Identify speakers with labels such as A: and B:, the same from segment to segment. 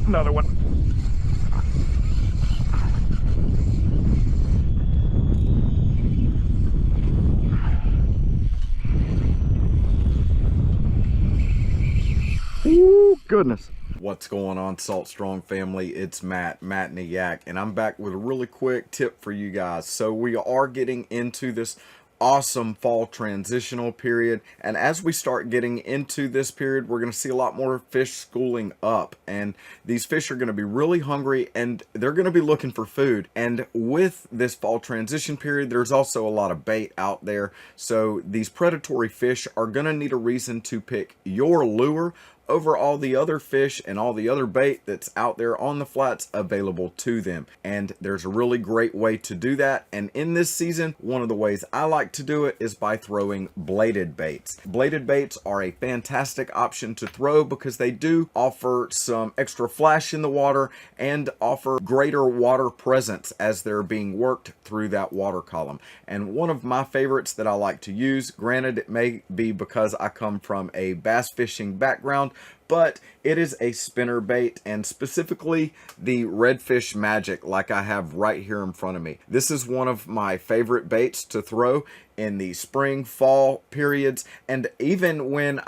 A: Another one. Ooh, goodness.
B: What's going on, Salt Strong family? It's Matt and the Yak, and I'm back with a really quick tip for you guys. So we are getting into this awesome fall transitional period, and as we start getting into this period, we're going to see a lot more fish schooling up, and these fish are going to be really hungry and they're going to be looking for food. And with this fall transition period, there's also a lot of bait out there, so these predatory fish are going to need a reason to pick your lure over all the other fish and all the other bait that's out there on the flats available to them. And there's a really great way to do that, and in this season, one of the ways I like to do it is by throwing bladed baits. Bladed baits are a fantastic option to throw because they do offer some extra flash in the water and offer greater water presence as they're being worked through that water column. And one of my favorites that I like to use, granted it may be because I come from a bass fishing background, but it is a spinner bait, and specifically the Redfish Magic, like I have right here in front of me. This is one of my favorite baits to throw in the spring, fall periods, and even when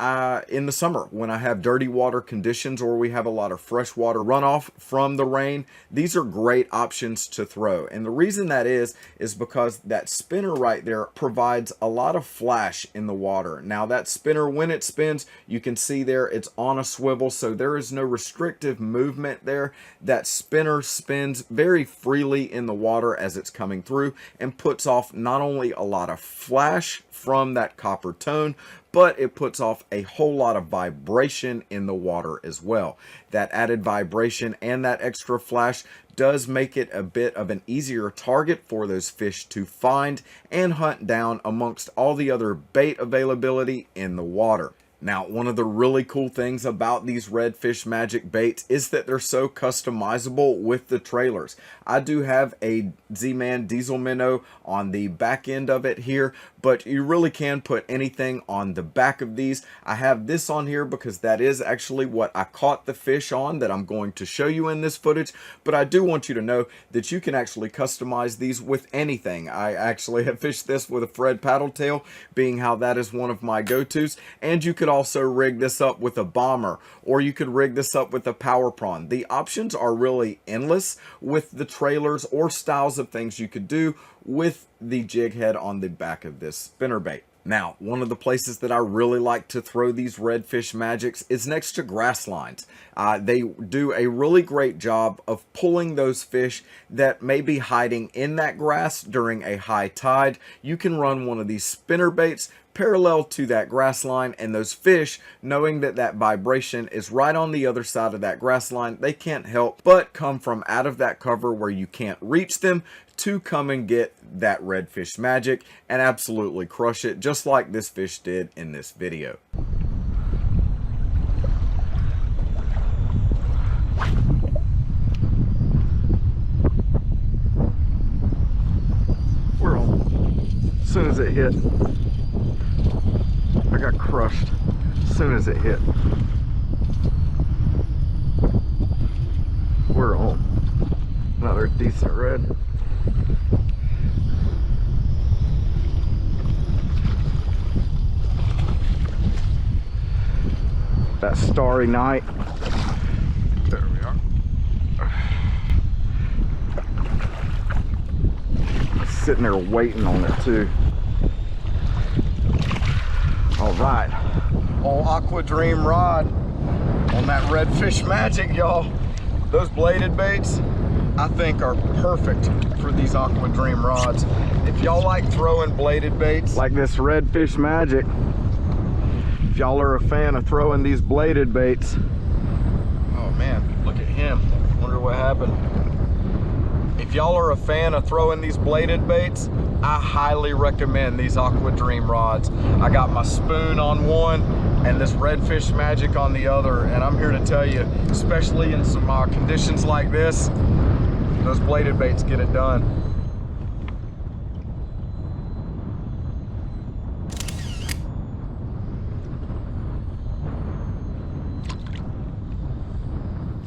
B: in the summer when I have dirty water conditions or we have a lot of fresh water runoff from the rain. These are great options to throw, and the reason that is because that spinner right there provides a lot of flash in the water. Now that spinner, when it spins, you can see there it's on a swivel, so there is no restrictive movement there. That spinner spins very freely in the water as it's coming through and puts off not only a lot of flash from that copper tone, but it puts off a whole lot of vibration in the water as well. That added vibration and that extra flash does make it a bit of an easier target for those fish to find and hunt down amongst all the other bait availability in the water. Now, one of the really cool things about these Redfish Magic baits is that they're so customizable with the trailers. I do have a Z-Man diesel minnow on the back end of it here, but you really can put anything on the back of these. I have this on here because that is actually what I caught the fish on that I'm going to show you in this footage, but I do want you to know that you can actually customize these with anything. I actually have fished this with a Fred paddle tail, being how that is one of my go-tos, and you could also rig this up with a bomber, or you could rig this up with a power prawn. The options are really endless with the trailers or styles of things you could do with the jig head on the back of this spinnerbait. Now, one of the places that I really like to throw these Redfish Magics is next to grass lines. They do a really great job of pulling those fish that may be hiding in that grass during a high tide. You can run one of these spinner baits parallel to that grass line, and those fish, knowing that that vibration is right on the other side of that grass line, they can't help but come from out of that cover where you can't reach them to come and get that Redfish Magic and absolutely crush it, just like this fish did in this video.
A: We're on. As soon as it hit, I got crushed as soon as it hit. We're on. Another decent red. That starry night. There we are. Sitting there waiting on it too. All right, old Aqua Dream rod on that Redfish Magic, y'all. Those bladed baits, I think, are perfect for these Aqua Dream rods. If y'all like throwing bladed baits like this Redfish Magic, if y'all are a fan of throwing these bladed baits, oh man, look at him. Wonder what happened. If y'all are a fan of throwing these bladed baits, I highly recommend these Aqua Dream rods. I got my spoon on one and this Redfish Magic on the other, and I'm here to tell you, especially in some conditions like this, those bladed baits get it done.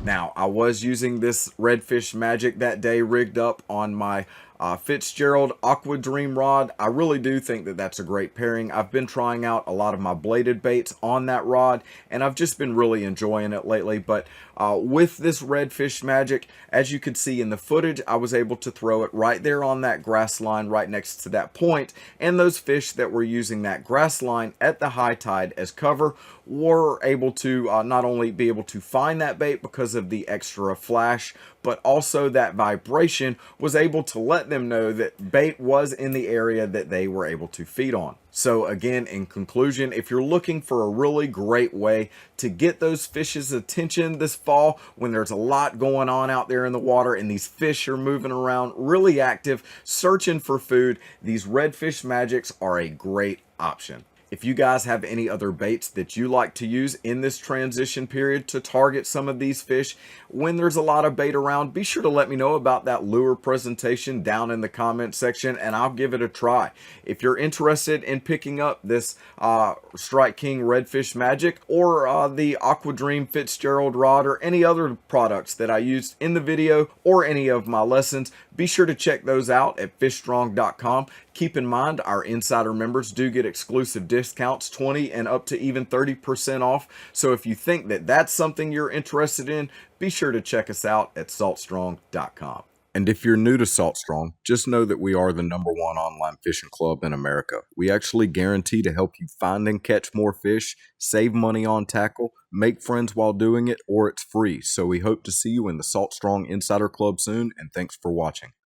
B: Now, I was using this Redfish Magic that day rigged up on my Fitzgerald Aqua Dream rod. I really do think that that's a great pairing. I've been trying out a lot of my bladed baits on that rod, and I've just been really enjoying it lately. But with this Redfish Magic, as you could see in the footage, I was able to throw it right there on that grass line right next to that point, and those fish that were using that grass line at the high tide as cover were able to not only be able to find that bait because of the extra flash, but also that vibration was able to let them know that bait was in the area that they were able to feed on. So again, in conclusion, if you're looking for a really great way to get those fish's attention this fall when there's a lot going on out there in the water and these fish are moving around really active, searching for food, these Redfish Magics are a great option. If you guys have any other baits that you like to use in this transition period to target some of these fish when there's a lot of bait around, be sure to let me know about that lure presentation down in the comment section and I'll give it a try. If you're interested in picking up this Strike King Redfish Magic or the Aqua Dream Fitzgerald rod or any other products that I used in the video or any of my lessons, be sure to check those out at fishstrong.com. Keep in mind, our insider members do get exclusive discounts, 20 and up to even 30% off. So if you think that that's something you're interested in, be sure to check us out at saltstrong.com. And if you're new to Salt Strong, just know that we are the #1 online fishing club in America. We actually guarantee to help you find and catch more fish, save money on tackle, make friends while doing it, or it's free. So we hope to see you in the Salt Strong Insider Club soon, and thanks for watching.